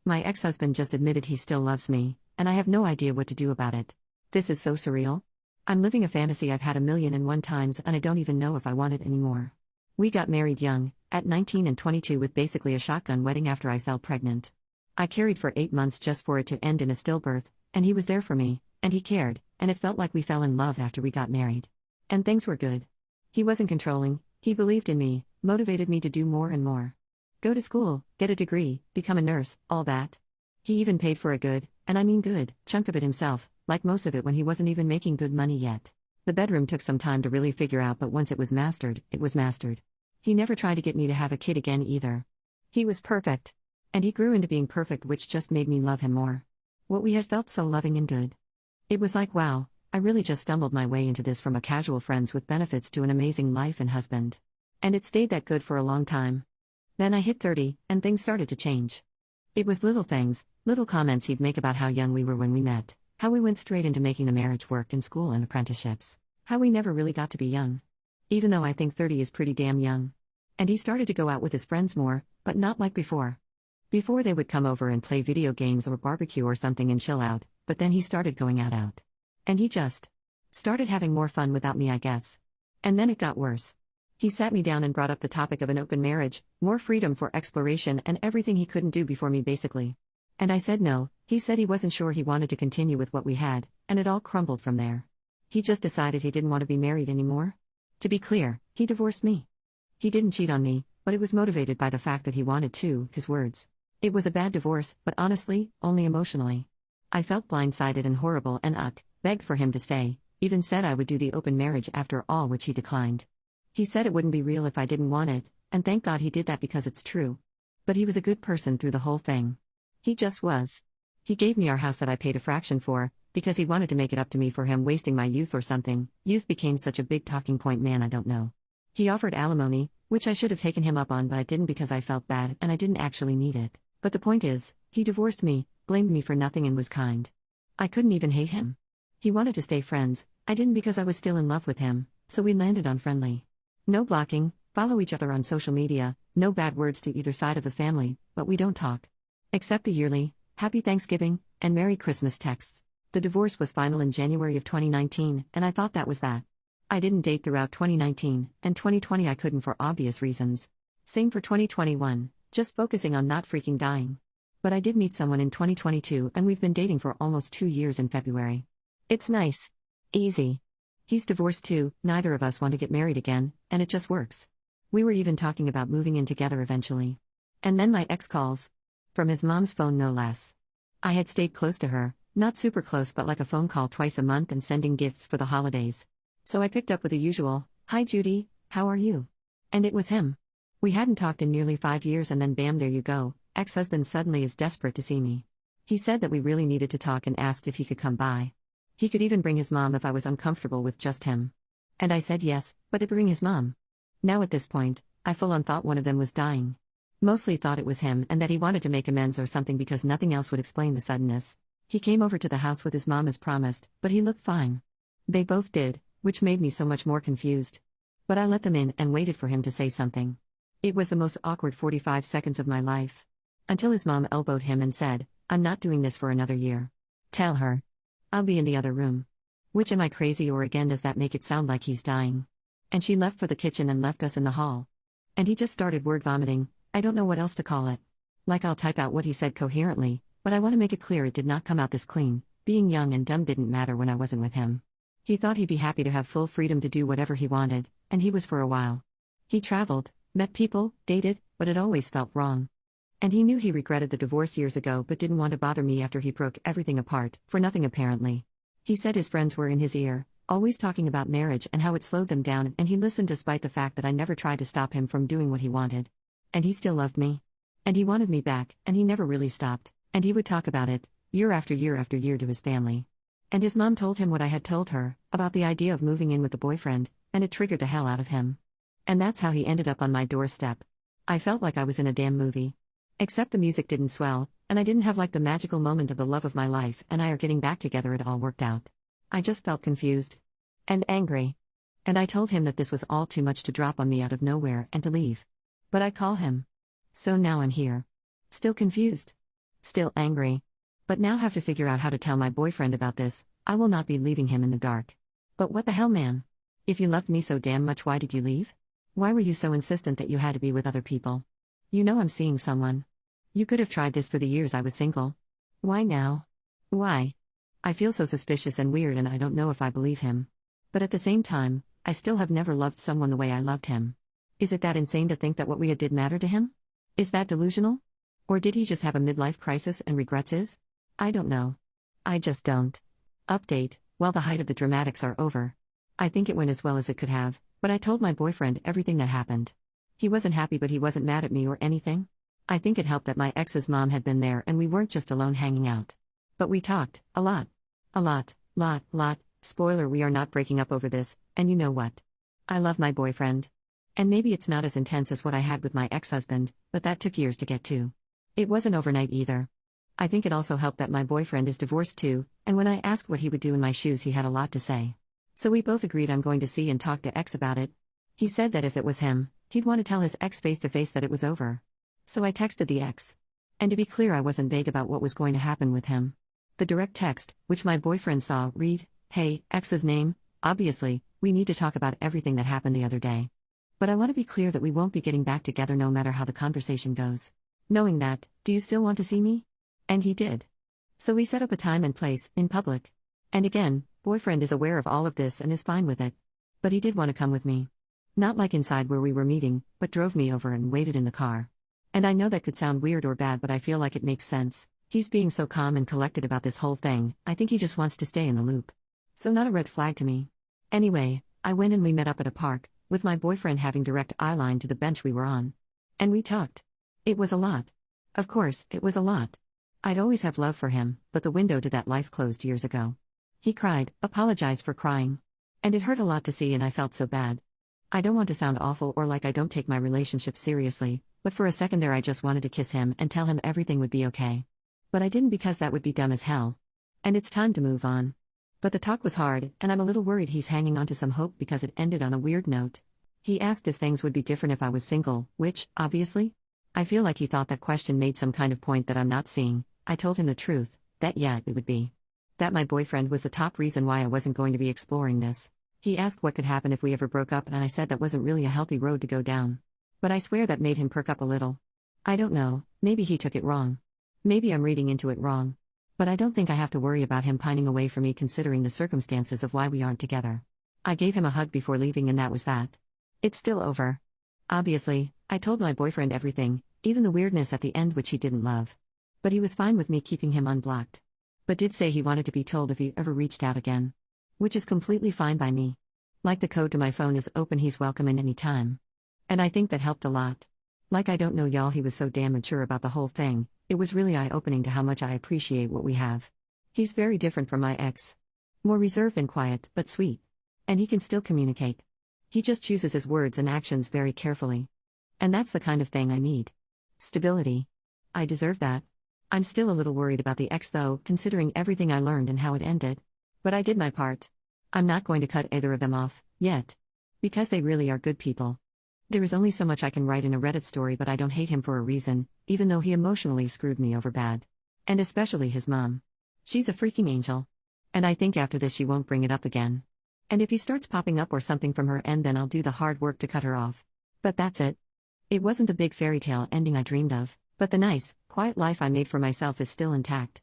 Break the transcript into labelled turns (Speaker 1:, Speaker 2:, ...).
Speaker 1: My ex-husband just admitted he still loves me, and I have no idea what to do about it. This is so surreal. I'm living a fantasy I've had 1,000,001 times and I don't even know if I want it anymore. We got married young, at 19 and 22 with basically a shotgun wedding after I fell pregnant. I carried for 8 months just for it to end in a stillbirth, and he was there for me, and he cared, and it felt like we fell in love after we got married. And things were good. He wasn't controlling, he believed in me, motivated me to do more and more. Go to school, get a degree, become a nurse, all that. He even paid for a good, and I mean good, chunk of it himself, like most of it when he wasn't even making good money yet. The bedroom took some time to really figure out, but once it was mastered, it was mastered. He never tried to get me to have a kid again either. He was perfect. And he grew into being perfect, which just made me love him more. What we had felt so loving and good. It was like, wow, I really just stumbled my way into this from a casual friends with benefits to an amazing life and husband. And it stayed that good for a long time. Then I hit 30, and things started to change. It was little things, little comments he'd make about how young we were when we met, how we went straight into making the marriage work in school and apprenticeships, how we never really got to be young. Even though I think 30 is pretty damn young. And he started to go out with his friends more, but not like before. Before they would come over and play video games or barbecue or something and chill out, but then he started going out. And he just started having more fun without me, I guess. And then it got worse. He sat me down and brought up the topic of an open marriage, more freedom for exploration and everything he couldn't do before me basically. And I said no. He said he wasn't sure he wanted to continue with what we had, and it all crumbled from there. He just decided he didn't want to be married anymore. To be clear, he divorced me. He didn't cheat on me, but it was motivated by the fact that he wanted to, his words. It was a bad divorce, but honestly, only emotionally. I felt blindsided and horrible and begged for him to stay, even said I would do the open marriage after all, which he declined. He said it wouldn't be real if I didn't want it, and thank God he did that because it's true. But he was a good person through the whole thing. He just was. He gave me our house that I paid a fraction for, because he wanted to make it up to me for him wasting my youth or something. Youth became such a big talking point, man, I don't know. He offered alimony, which I should have taken him up on, but I didn't because I felt bad and I didn't actually need it. But the point is, he divorced me, blamed me for nothing and was kind. I couldn't even hate him. He wanted to stay friends, I didn't because I was still in love with him, so we landed on friendly. No blocking, follow each other on social media, no bad words to either side of the family, but we don't talk. Except the yearly, Happy Thanksgiving, and Merry Christmas texts. The divorce was final in January of 2019, and I thought that was that. I didn't date throughout 2019, and 2020 I couldn't for obvious reasons. Same for 2021, just focusing on not freaking dying. But I did meet someone in 2022 and we've been dating for almost 2 years in February. It's nice. Easy. He's divorced too, neither of us want to get married again, and it just works. We were even talking about moving in together eventually. And then my ex calls. From his mom's phone, no less. I had stayed close to her, not super close but like a phone call twice a month and sending gifts for the holidays. So I picked up with the usual, "Hi Judy, how are you?" And it was him. We hadn't talked in nearly 5 years and then bam, there you go, ex-husband suddenly is desperate to see me. He said that we really needed to talk and asked if he could come by. He could even bring his mom if I was uncomfortable with just him. And I said yes, but to bring his mom. Now at this point, I full on thought one of them was dying. Mostly thought it was him and that he wanted to make amends or something because nothing else would explain the suddenness. He came over to the house with his mom as promised, but he looked fine. They both did, which made me so much more confused. But I let them in and waited for him to say something. It was the most awkward 45 seconds of my life. Until his mom elbowed him and said, "I'm not doing this for another year. Tell her. I'll be in the other room." Which, am I crazy or again does that make it sound like he's dying? And she left for the kitchen and left us in the hall. And he just started word vomiting, I don't know what else to call it. Like I'll type out what he said coherently, but I want to make it clear it did not come out this clean. Being young and dumb didn't matter when I wasn't with him. He thought he'd be happy to have full freedom to do whatever he wanted, and he was for a while. He traveled, met people, dated, but it always felt wrong. And he knew he regretted the divorce years ago but didn't want to bother me after he broke everything apart, for nothing apparently. He said his friends were in his ear, always talking about marriage and how it slowed them down, and he listened despite the fact that I never tried to stop him from doing what he wanted. And he still loved me. And he wanted me back, and he never really stopped, and he would talk about it, year after year after year to his family. And his mom told him what I had told her, about the idea of moving in with the boyfriend, and it triggered the hell out of him. And that's how he ended up on my doorstep. I felt like I was in a damn movie. Except the music didn't swell, and I didn't have like the magical moment of the love of my life and I are getting back together, it all worked out. I just felt confused. And angry. And I told him that this was all too much to drop on me out of nowhere and to leave. But I'd call him. So now I'm here. Still confused. Still angry. But now have to figure out how to tell my boyfriend about this. I will not be leaving him in the dark. But what the hell, man? If you loved me so damn much, why did you leave? Why were you so insistent that you had to be with other people? You know I'm seeing someone. You could have tried this for the years I was single. Why now? Why? I feel so suspicious and weird, and I don't know if I believe him. But at the same time, I still have never loved someone the way I loved him. Is it that insane to think that what we did mattered to him? Is that delusional? Or did he just have a midlife crisis and regrets his? I don't know. I just don't. Update: while the height of the dramatics are over. I think it went as well as it could have, but I told my boyfriend everything that happened. He wasn't happy, but he wasn't mad at me or anything. I think it helped that my ex's mom had been there and we weren't just alone hanging out. But we talked, a lot. A lot. Spoiler, we are not breaking up over this, and you know what? I love my boyfriend. And maybe it's not as intense as what I had with my ex-husband, but that took years to get to. It wasn't overnight either. I think it also helped that my boyfriend is divorced too, and when I asked what he would do in my shoes, he had a lot to say. So we both agreed I'm going to see and talk to ex about it. He said that if it was him, he'd want to tell his ex face to face that it was over. So I texted the ex. And to be clear, I wasn't vague about what was going to happen with him. The direct text, which my boyfriend saw, read, "Hey, ex's name, obviously, we need to talk about everything that happened the other day. But I want to be clear that we won't be getting back together no matter how the conversation goes. Knowing that, do you still want to see me?" And he did. So we set up a time and place, in public. And again, boyfriend is aware of all of this and is fine with it. But he did want to come with me. Not like inside where we were meeting, but drove me over and waited in the car. And I know that could sound weird or bad, but I feel like it makes sense. He's being so calm and collected about this whole thing. I think he just wants to stay in the loop. So not a red flag to me. Anyway, I went and we met up at a park, with my boyfriend having direct eye line to the bench we were on. And we talked. It was a lot. Of course, it was a lot. I'd always have love for him, but the window to that life closed years ago. He cried, apologized for crying. And it hurt a lot to see, and I felt so bad. I don't want to sound awful or like I don't take my relationship seriously, but for a second there I just wanted to kiss him and tell him everything would be okay. But I didn't, because that would be dumb as hell. And it's time to move on. But the talk was hard, and I'm a little worried he's hanging on to some hope because it ended on a weird note. He asked if things would be different if I was single, which, obviously, I feel like he thought that question made some kind of point that I'm not seeing. I told him the truth, that yeah, it would be. That my boyfriend was the top reason why I wasn't going to be exploring this. He asked what could happen if we ever broke up, and I said that wasn't really a healthy road to go down. But I swear that made him perk up a little. I don't know, maybe he took it wrong. Maybe I'm reading into it wrong. But I don't think I have to worry about him pining away from me considering the circumstances of why we aren't together. I gave him a hug before leaving, and that was that. It's still over. Obviously, I told my boyfriend everything, even the weirdness at the end which he didn't love. But he was fine with me keeping him unblocked. But did say he wanted to be told if he ever reached out again. Which is completely fine by me. Like the code to my phone is open, he's welcome in any time. And I think that helped a lot. Like I don't know y'all, he was so damn mature about the whole thing, it was really eye-opening to how much I appreciate what we have. He's very different from my ex. More reserved and quiet, but sweet. And he can still communicate. He just chooses his words and actions very carefully. And that's the kind of thing I need. Stability. I deserve that. I'm still a little worried about the ex though, considering everything I learned and how it ended. But I did my part. I'm not going to cut either of them off, yet. Because they really are good people. There is only so much I can write in a Reddit story, but I don't hate him for a reason, even though he emotionally screwed me over bad. And especially his mom. She's a freaking angel. And I think after this she won't bring it up again. And if he starts popping up or something from her end, then I'll do the hard work to cut her off. But that's it. It wasn't the big fairy tale ending I dreamed of, but the nice, quiet life I made for myself is still intact.